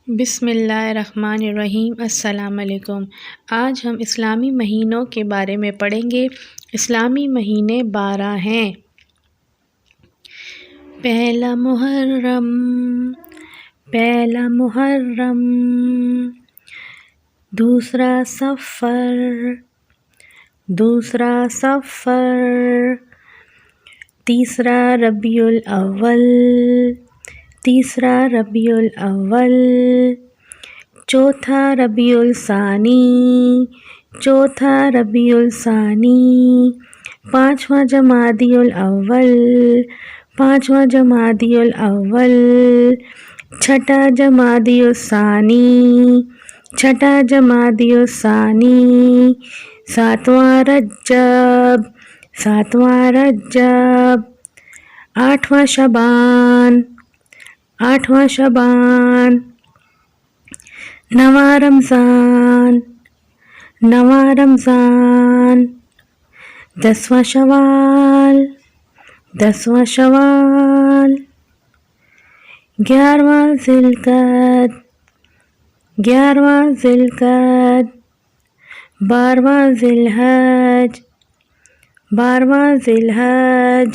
بسم اللہ الرحمن الرحیم۔ السلام علیکم۔ آج ہم اسلامی مہینوں کے بارے میں پڑھیں گے۔ اسلامی مہینے 12 ہیں۔ پہلا محرم، دوسرا صفر، تیسرا ربیع الاول، چوتھا ربیع الثانی، پانچواں جمادی الاول، چھٹا جمادی الثانی، ساتواں رجب، آٹھواں شعبان، نواں رمضان، دسواں شوال، گیارہواں ذی القعدہ، بارہواں ذی الحج،